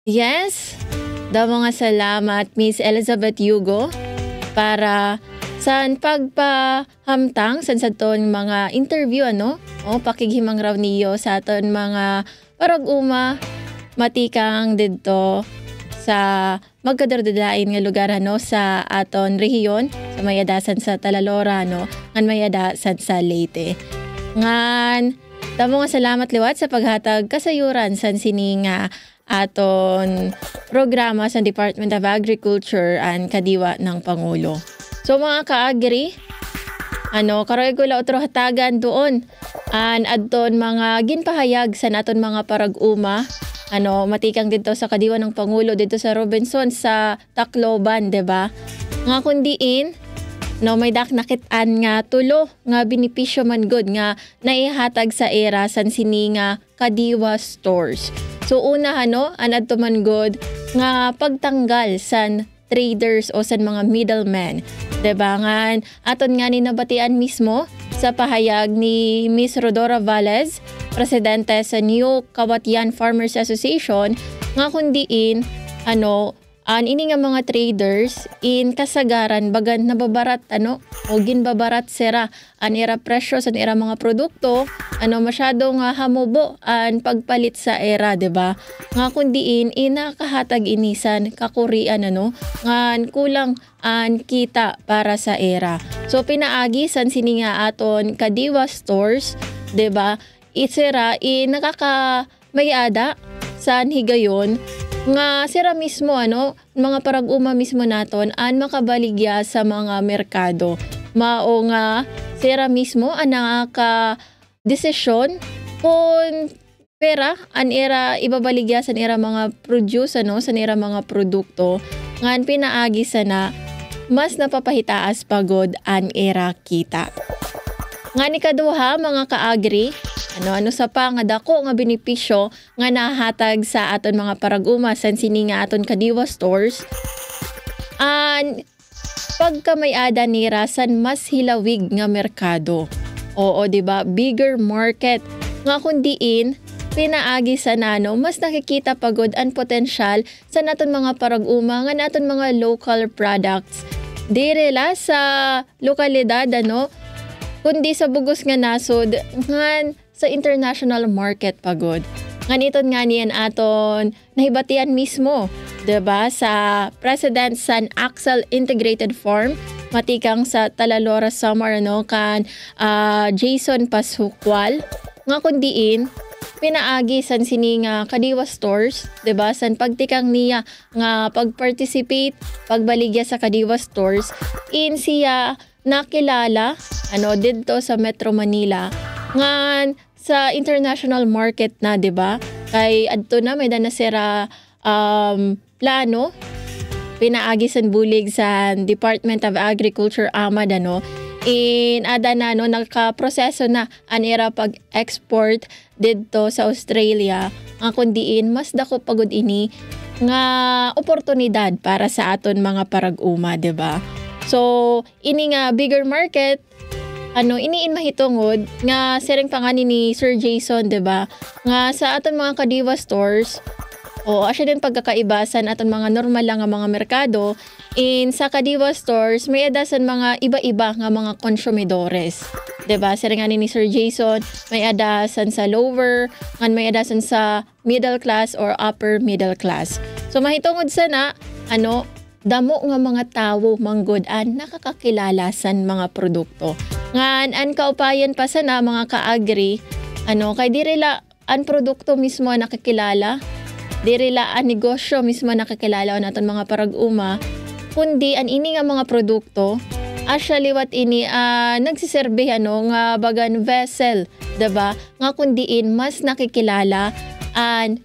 Yes, damo nga salamat Miss Elizabeth Hugo para sa pagpahamtang sa aton mga interview ano, o pakighimang raw niyo sa aton mga parag-uma matikang didto sa magkadardadain nga lugar ano sa aton rehiyon sa mayadasan sa Talalora no ngan mayadasan sa Leyte. Ngan damo nga salamat liwat sa paghatag kasayuran san sininga aton programa sa Department of Agriculture and kadiwa ng Pangulo. So mga kaagri, karoy ko la otro hatagan doon an adton mga ginpahayag sa naton mga parag-uma matikang dito sa kadiwa ng Pangulo dito sa Robinson sa Tacloban, 'di ba? Nga kundiin may daknakitan nga tulo nga benepisyo man good nga naihatag sa era san sininga kadiwa stores. So una anad to man good nga pagtanggal san traders o san mga middlemen. 'Di ba? Nga aton nga ni nabatian mismo sa pahayag ni Miss Rodora Valles, presidente sa New Kawatian Farmers Association, nga kundiin ini nga mga traders in kasagaran bagan nababarat o ginbabarat sera an era presyo sa era mga produkto masyado nga hamubo an pagpalit sa era, 'di ba? Nga kundiin inakahatag inisan kakurian ngan kulang an kita para sa era. So pinaagi san sininga aton kadiwa stores, 'di ba? Isera nakakamayada san higayon nga sira mismo mga parag-uma mismo naton an makabaligya sa mga merkado. Mao nga sira mismo an nakaka desisyon kung pera an era ibabaligya sa era mga produce sa era mga produkto ngan pinaagi sana mas napapahitaas pagod an era kita. Nga ni kaduha mga kaagri, ano sa pa nga dako nga benepisyo nga nahatag sa aton mga parag-uma san sininga aton kadiwa stores. Pagkamayada ni rasan mas hilawig nga merkado. Oo, 'di ba? Bigger market. Nga kundiin pinaagi sa mas nakikita pagod ang potensyal sa naton mga parag-uma nga naton mga local products. Direla sa lokalidad kundi sa bugos nga nasod ngan sa international market pagod. Nganiton nga niyan aton nahibatian mismo, 'di ba, sa President San Axel Integrated Farm matikang sa Talalora Samar kan Jason Pashukwal nga kundiin pinaagi san sininga kadiwa stores, 'di ba, san pagtikang niya nga pagparticipate pagbaligya sa kadiwa stores in siya nakilala didto sa Metro Manila nga sa international market na, 'di ba? Kay adto na may danasera plano pinaagi san bulig sa Department of Agriculture AMAD in ada na nagka-proseso na an era pag-export didto sa Australia ang kundiin mas dako pagod ini nga oportunidad para sa aton mga parag-uma, 'di ba? So ini nga bigger market iniin mahitungod nga sereng pangani ni Sir Jason, 'di ba? Nga sa aton mga kadiwa stores O asya din pagkakaibasan aton mga normal lang nga mga merkado in sa Kadiwa stores may adasan mga iba-iba nga mga konsumidores. Diba? Sira nga ni Sir Jason, may adasan sa lower, ngan may adasan sa middle class or upper middle class. So mahitungod sana, damo nga mga tawo manggodan nakakakilala san mga produkto. Ngan an kaupayan pa sana mga kaagri, kay dirila an produkto mismo nakakilala, dirila ang negosyo mismo nakakilala o naton mga parag-uma, kundi an ini nga mga produkto, asya liwat ini nagsiserbe nga bagan vessel, diba? Nga kundiin mas nakikilala an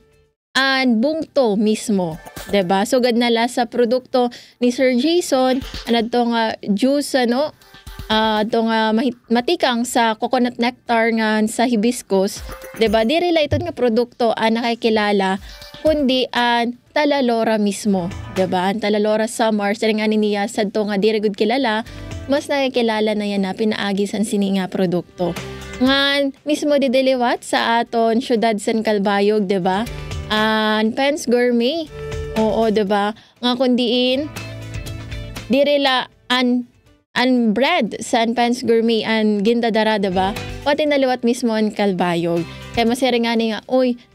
bungto mismo, diba? So gad nala sa produkto ni Sir Jason, nga juice matikang sa coconut nectar nga sa hibiscus, diba? Dirila ito nga produkto nakikilala kundi an talalora mismo, diba? Ang talalora summer, sa nga niya sa ito nga diri gud kilala, mas nakikilala na yan na pinaagi san sini nga produkto. Ngan mismo didiliwat sa aton syudad San Calbayog, diba? An Pens Gourmet, oo, diba? Nga kundiin, dirila an bread sa Pens Gourmet an gindadara, diba? Pati naliwat mismo an Calbayog. Kaya masering nga nga,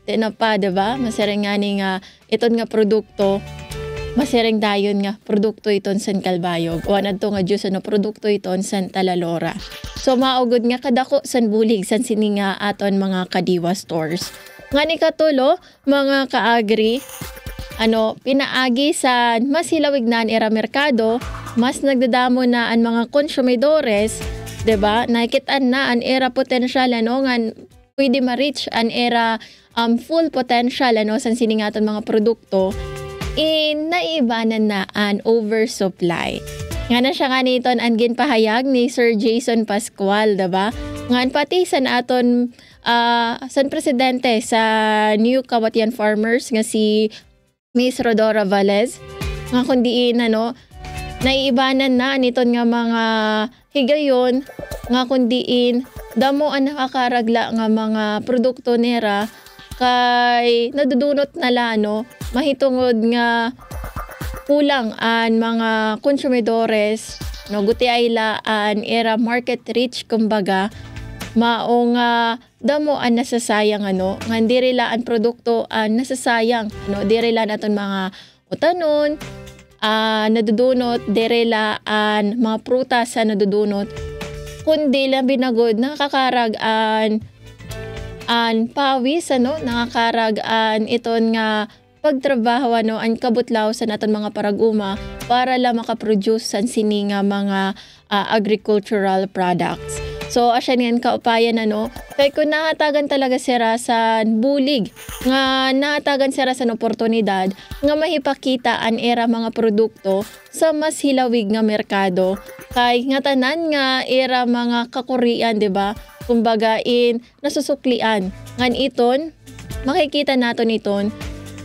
tinapa, diba? Masering nga nga, iton nga produkto, masering dayon nga, produkto iton San Calbayog. O anad to nga Diyos, produkto iton San Talalora. So, maugod nga kadako san bulig, san sini nga aton mga Kadiwa stores. Nga ni katulo, mga kaagri, pinaagi sa mas hilawig na an era merkado, mas nagdadamo na ang mga konsumidores, diba? Nakikitaan na an era potential, nga pwede ma-reach an era full potential san siningaton mga produkto naibanan na an oversupply. Nga na siya nga niton ang ginpahayag ni Sir Jason Pascual, diba? Ngan pati san aton san presidente sa New Kabatian Farmers nga si Miss Rodora Valles, nga kundiin naiibanan na niton nga mga higayon nga kundiin damo ang nakakaragla nga mga produkto nera kay nadudunot nala mahitungod nga kulang an mga konsumidores guti ay laan era market reach kumbaga mao nga damo ang nasasayang nga dirila ang produkto nasasayang dirila naton mga utanon nadudunot dirila an mga prutas nadudunot kundi lang binagod nakakarag an pawis nakakarag an iton nga pagtrabaho an kabutlaw sa naton mga paraguma para lang makaproduce san sini nga mga agricultural products. So asya niyan kaupayan kay kung nahatagan talaga sira sa bulig nga nahatagan sira sa oportunidad nga mahipakita an era mga produkto sa mas hilawig nga merkado kay nga tanan nga era mga kakurian, diba? Kumbaga nasusuklian ngan iton makikita naton iton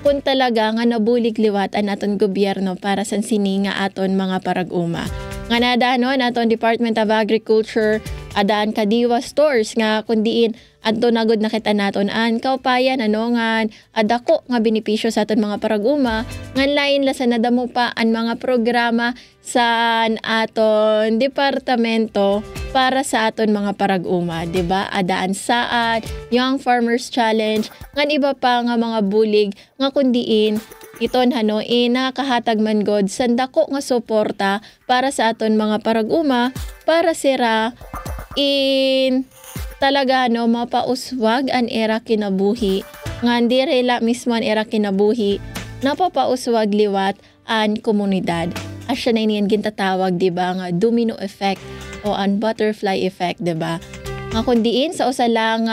kung talaga nga nabulig liwat an aton gobyerno para sa sini nga aton mga parag-uma. Nga nadanon aton Department of Agriculture adaan Kadiwa stores nga kundiin adto nagod nakita naton an kaupayan nga adako nga benepisyo sa aton mga parag-uma ngan lain la sa nadamo pa an mga programa sa aton departamento para sa aton mga parag-uma, diba? Adaan saad, Young Farmers Challenge, ngan iba pa nga mga bulig nga kundiin iton nakakahatag man god sandako nga suporta para sa aton mga parag-uma para sira talaga mapauswag an era kinabuhi nga direla mismo an era kinabuhi napapauswag liwat an komunidad. Asya na iniyan gintatawag, diba, nga domino effect o an butterfly effect, diba? Nga kundiin sa usa lang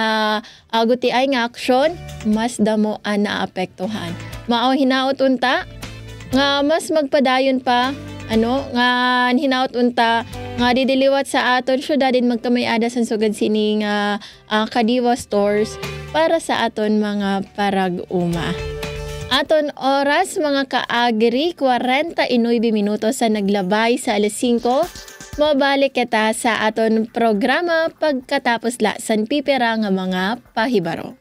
aguti ay nga aksyon mas damo an naapektuhan. Mao hinaot unta nga mas magpadayon pa nga hinaot unta nga didiliwat sa aton syudad din magkamay-ada san sugad sini nga Kadiwa stores para sa aton mga parag-uma. Aton oras mga kaagri 49 minutos sa naglabay sa alas 5. Mabalik kita sa aton programa pagkatapos la san pipera nga mga pahibaro.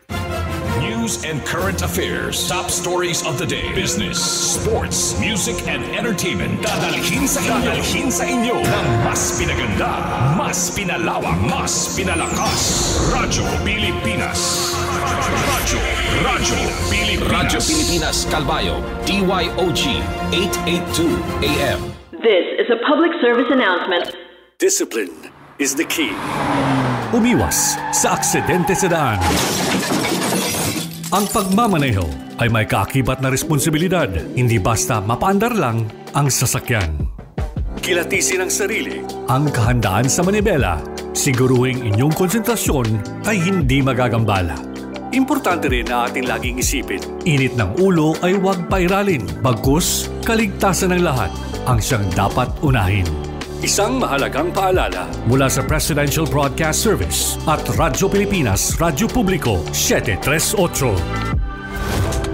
News news and current affairs. Top stories of the day. Business, sports, music, and entertainment. Dadalhin sa inyo ng mas pinaganda, mas pinalawak, mas pinalakas. Radyo Pilipinas. Radyo Pilipinas Calbayog, DYOG 882 AM. This is a public service announcement. Discipline is the key. Umiwas sa aksidente sa daan. Ang pagmamaneho ay may kaakibat na responsibilidad. Hindi basta mapaandar lang ang sasakyan. Kilatisin ang sarili, ang kahandaan sa manibela. Siguruhing inyong konsentrasyon ay hindi magagambala. Importante rin na ating laging isipin, init ng ulo ay huwag pairalin. Bagkus, kaligtasan ng lahat ang siyang dapat unahin. Isang mahalagang paalala mula sa Presidential Broadcast Service at Radyo Pilipinas, Radyo Publiko, 738.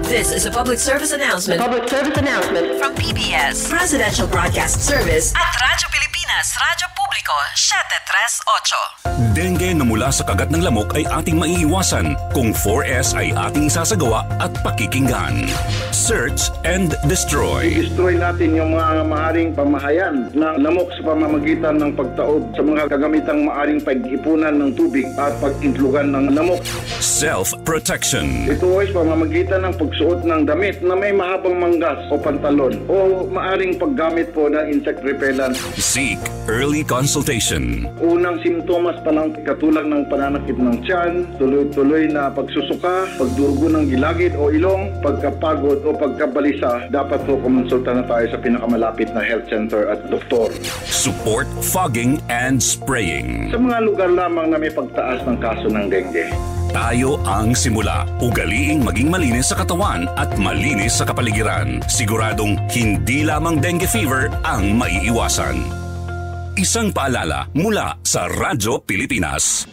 This is a public service announcement. From PBS, Presidential Broadcast Service at Radyo Pilipinas, Radyo Publiko, 738. Dengue na mula sa kagat ng lamok ay ating maiiwasan kung 4S ay ating sasagawa at pakikinggan. Search and destroy. Destroy natin yung mga maaring pamahayan ng lamok sa pamamagitan ng pagtaob sa mga kagamitang maaring pag-ipunan ng tubig at pag-intlugan ng lamok. Self-protection. Ito ay pamamagitan ng pagsuot ng damit na may mahabang manggas o pantalon o maaring paggamit po ng insect repellent. Seek early consultation. Unang simptomas pa lang katulad ng pananakit ng tiyan, tuloy-tuloy na pagsusuka, pagdurugo ng gilagid o ilong, pagkapagod o pagkabalisa, dapat po kumonsulta na tayo sa pinakamalapit na health center at doktor. Support fogging and spraying. Sa mga lugar lamang na may pagtaas ng kaso ng dengue. Tayo ang simula. Ugaliing maging malinis sa katawan at malinis sa kapaligiran. Siguradong hindi lamang dengue fever ang maiiwasan. Isang paalala mula sa Radyo Pilipinas.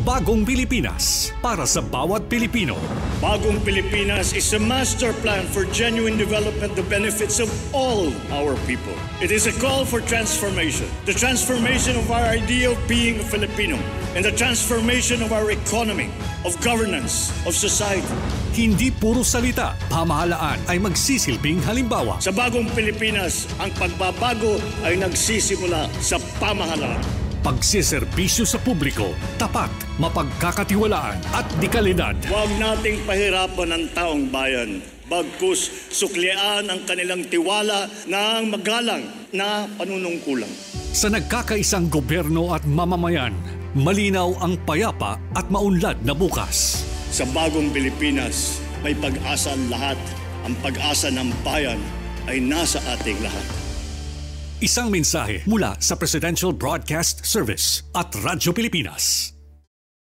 Bagong Pilipinas para sa bawat Pilipino. Bagong Pilipinas is a master plan for genuine development, the benefits of all our people. It is a call for transformation. The transformation of our idea of being a Filipino and the transformation of our economy, of governance, of society. Hindi puro salita, pamahalaan ay magsisilbing halimbawa. Sa Bagong Pilipinas, ang pagbabago ay nagsisimula sa pamahalaan. Pagsiservisyo sa publiko, tapat, mapagkakatiwalaan at dekalidad. Huwag nating pahirapan ang taong bayan. Bagkus, suklian ang kanilang tiwala ng magalang na panunungkulan. Sa nagkakaisang gobyerno at mamamayan, malinaw ang payapa at maunlad na bukas. Sa Bagong Pilipinas, may pag-asa ang lahat. Ang pag-asa ng bayan ay nasa ating lahat. Isang mensahe mula sa Presidential Broadcast Service at Radyo Pilipinas.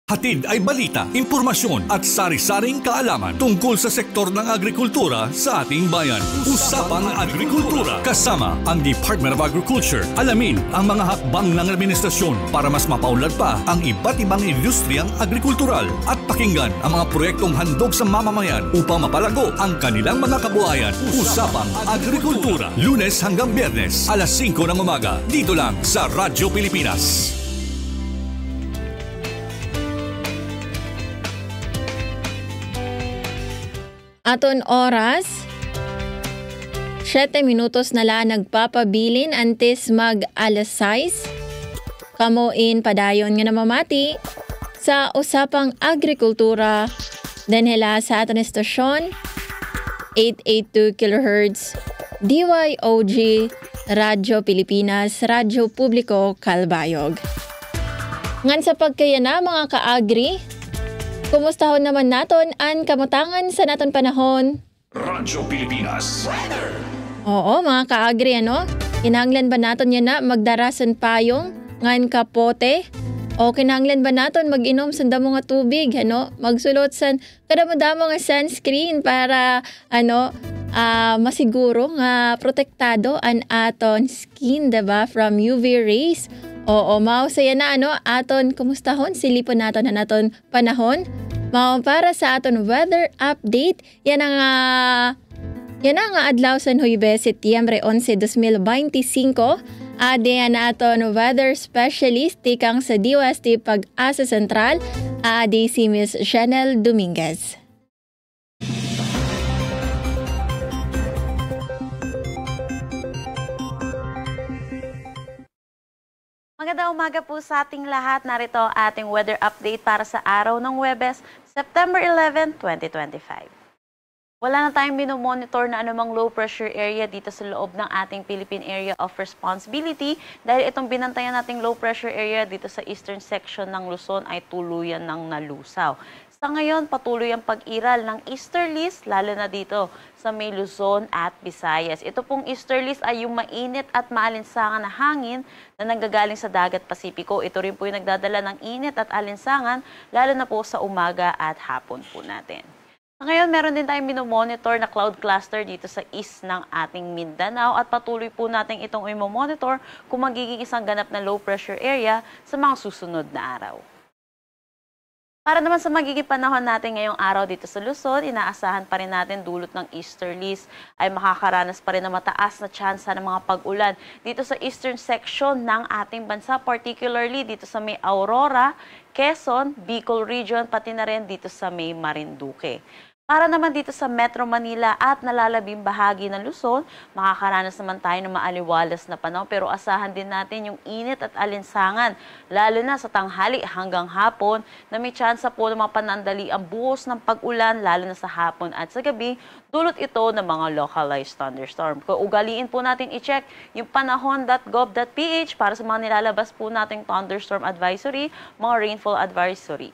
Hatid ay balita, impormasyon at sari-saring kaalaman tungkol sa sektor ng agrikultura sa ating bayan. Usapang Agrikultura kasama ang Department of Agriculture. Alamin ang mga hakbang ng administrasyon para mas mapaunlad pa ang iba't ibang industriyang agrikultural at pakinggan ang mga proyektong handog sa mamamayan upang mapalago ang kanilang mga kabuhayan. Usapang Agrikultura, Lunes hanggang Biyernes, alas 5 ng umaga, dito lang sa Radyo Pilipinas. Aton oras, 7 minutos na lang nagpapabilin antes mag alas 6. Kamuin padayon nga namamati sa Usapang Agrikultura denhela sa aton estasyon 882 kHz DYOG Radyo Pilipinas, Radyo Publiko Calbayog. Ngan sa pagkayana mga kaagri, kumustahon naman naton ang kamutangan sa naton panahon. Radyo Pilipinas. Weather. Oo, mga kaagri, ano? Kinahanglan ba naton yan na magdarasan payong ngan kapote? O kinahanglan ba naton mag-inom sa damo nga tubig, ano? Magsulot san kadamo-damo nga sunscreen para masiguro nga protektado ang aton skin, diba? From UV rays. Oo, mao saya na aton kumustahon silipon naton na naton panahon. Mao para sa aton weather update. Yan ang adlaw sa Huwebes, Setyembre 11, 2025. Ade na aton weather specialist tikang sa DOST Pag-asa Sentral, ade si Miss Chanel Dominguez. Magandang umaga po sa ating lahat. Narito ang ating weather update para sa araw ng Huwebes, September 11, 2025. Wala na tayong minomonitor na anumang low pressure area dito sa loob ng ating Philippine Area of Responsibility dahil itong binantayan nating low pressure area dito sa eastern section ng Luzon ay tuluyan ng nalusaw. Sa ngayon, patuloy ang pag-iral ng easterlies, lalo na dito sa may Luzon at Visayas. Ito pong easterlies ay yung mainit at maalinsangan na hangin na nanggagaling sa dagat Pasipiko. Ito rin po yung nagdadala ng init at alinsangan, lalo na po sa umaga at hapon po natin. Sa ngayon, meron din tayong minomonitor na cloud cluster dito sa east ng ating Mindanao at patuloy po natin itong i-monitor kung magiging isang ganap na low pressure area sa mga susunod na araw. Para naman sa magiging panahon natin ngayong araw dito sa Luzon, inaasahan pa rin natin dulot ng easterlies ay makakaranas pa rin na mataas na tsansa ng mga pag-ulan dito sa eastern section ng ating bansa, particularly dito sa may Aurora, Quezon, Bicol region, pati na rin dito sa may Marinduque. Para naman dito sa Metro Manila at nalalabing bahagi ng Luzon, makakaranas naman tayo ng maaliwalas na panahon pero asahan din natin yung init at alinsangan, lalo na sa tanghali hanggang hapon na may tsansa po ng mga panandali ang buhos ng pag-ulan lalo na sa hapon at sa gabi, dulot ito ng mga localized thunderstorm. Kung ugaliin po natin i-check yung panahon.gov.ph para sa mga nilalabas po nating thunderstorm advisory, mga rainfall advisory.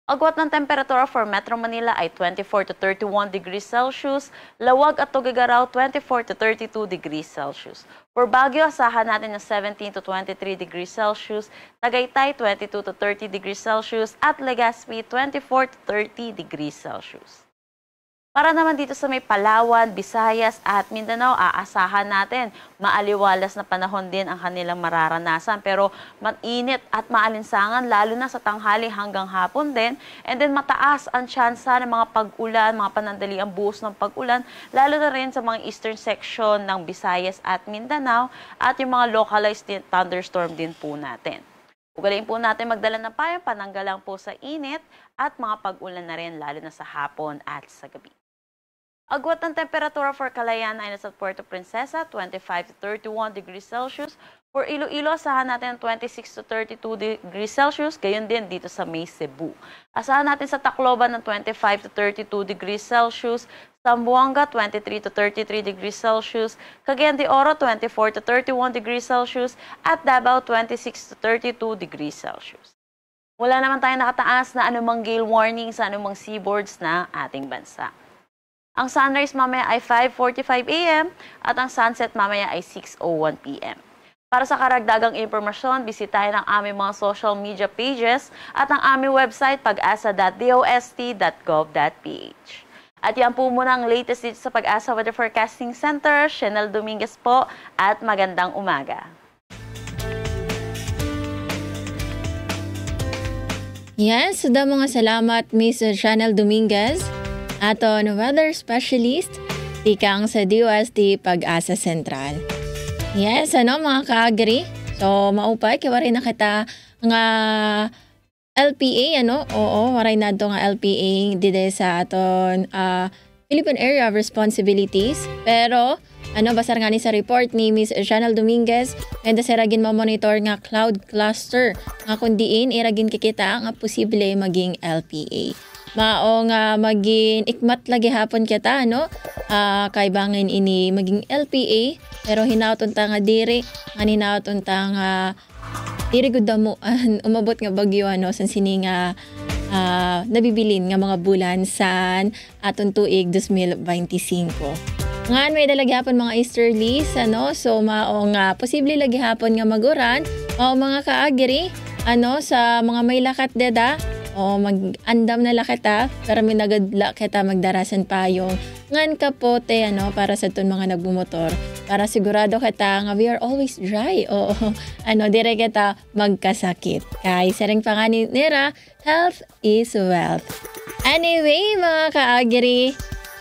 Agwat ng temperatura for Metro Manila ay 24 to 31 degrees Celsius, Lawag at Tuguegarao 24 to 32 degrees Celsius. For Baguio, asahan natin ng 17 to 23 degrees Celsius, Tagaytay 22 to 30 degrees Celsius at Legazpi 24 to 30 degrees Celsius. Para naman dito sa may Palawan, Visayas at Mindanao, aasahan natin maaliwalas na panahon din ang kanilang mararanasan. Pero mainit at maalinsangan lalo na sa tanghali hanggang hapon din. And then mataas ang tsansa ng mga pag-ulan, mga panandali ang buhos ng pag-ulan, lalo na rin sa mga eastern section ng Visayas at Mindanao at yung mga localized thunderstorm din po natin. Ugaliin po natin magdala ng payong pananggalang po sa init at mga pag-ulan na rin lalo na sa hapon at sa gabi. Agwat ng temperatura for Calayan ay nasa Puerto Princesa, 25 to 31 degrees Celsius. For Iloilo, asahan natin 26 to 32 degrees Celsius. Gayon din dito sa may Cebu. Asahan natin sa Tacloban ng 25 to 32 degrees Celsius. Zamboanga, 23 to 33 degrees Celsius. Cagayan de Oro, 24 to 31 degrees Celsius. At Davao, 26 to 32 degrees Celsius. Wala naman tayong nakataas na anumang gale warning sa anumang seaboards na ating bansa. Ang sunrise mamaya ay 5:45 a.m. at ang sunset mamaya ay 6:01 p.m. Para sa karagdagang impormasyon, bisitahin ang aming mga social media pages at ang aming website pag-asa.dost.gov.ph. At yan po muna ang latest dito sa Pag-asa Weather Forecasting Center. Chanel Dominguez po at magandang umaga. Yes, sudah mga salamat Miss Chanel Dominguez. Aton weather specialist, tikang sa DOST Pag-asa Sentral. Yes, mga kaagri. So, maupay, kaya rin na kita nga LPA, Oo, waray na ito nga LPA dide sa aton Philippine Area of Responsibilities. Pero, basar nga ni sa report ni Miss Chanel Dominguez, kaya sa ragin monitor nga cloud cluster. Nga kundiin, iragin kikita nga posible maging LPA. Mao nga maging ikmat lagi hapon kita, kay bangin ini maging LPA, pero hinauton ta nga diri, nga hinauton ta nga diri gud damo umabot nga bagyo san sini nga nabibilin nga mga bulan san aton tuig 2025. Ngan may dalagi hapon mga easterlies, so mao nga posible lagi hapon nga maguran, o mga kaagiri, sa mga may lakat deda, o mag-andam na lakita, pero may nagadla kita magdarasan pa yung ngan kapote, para sa itong mga nagbumotor. Para sigurado kita nga we are always dry. O, dire kita magkasakit. Kaya saring panganin nira, health is wealth. Anyway, mga kaagiri,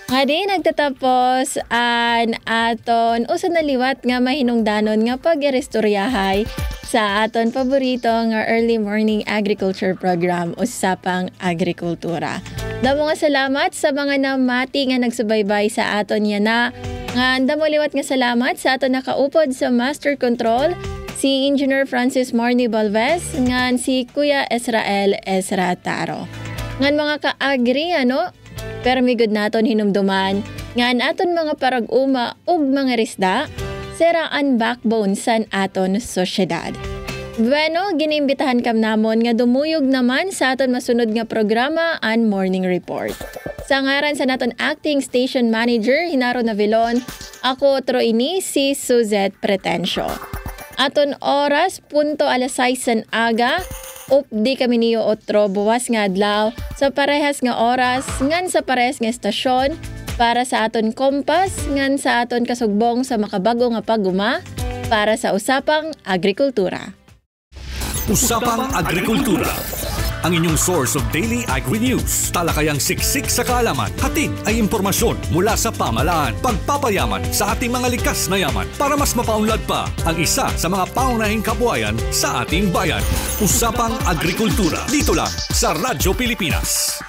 nga din nagtatapos an aton usan na liwat nga mahinungdanon nga pag-irestoryahay sa aton paborito nga early morning agriculture program Usapang Agrikultura. Damo nga salamat sa mga namati nga nagsubaybay sa aton yana. Nga damo liwat nga salamat sa aton nakaupod sa Master Control si Engineer Francis Marnie Balvez, ngan si Kuya Israel Taro. Ngan mga ka-agri, permigod naton hinumduman, ngan aton mga parag-uma ug mga risda, seraan backbone san aton sosyedad. Bueno, giniimbitahan kam namon nga dumuyog naman sa aton masunod nga programa an Morning Report. Sa ngaran sa naton Acting Station Manager, Hinaro Navilon, ako troini si Suzette Pretencio. Aton oras, punto 6:00 aga, updi kami niyo otro buwas nga adlaw sa parehas nga oras, ngan sa parehas nga estasyon, para sa aton kompas, ngan sa aton kasugbong sa makabago nga paguma, para sa Usapang Agrikultura. Usapang Agrikultura, ang inyong source of daily agri-news. Talakayang siksik sa kaalaman, hatid ay impormasyon mula sa pamahalaan. Pagpapayaman sa ating mga likas na yaman para mas mapaunlad pa ang isa sa mga paunahing kabuhayan sa ating bayan. Usapang Agrikultura, dito lang sa Radyo Pilipinas.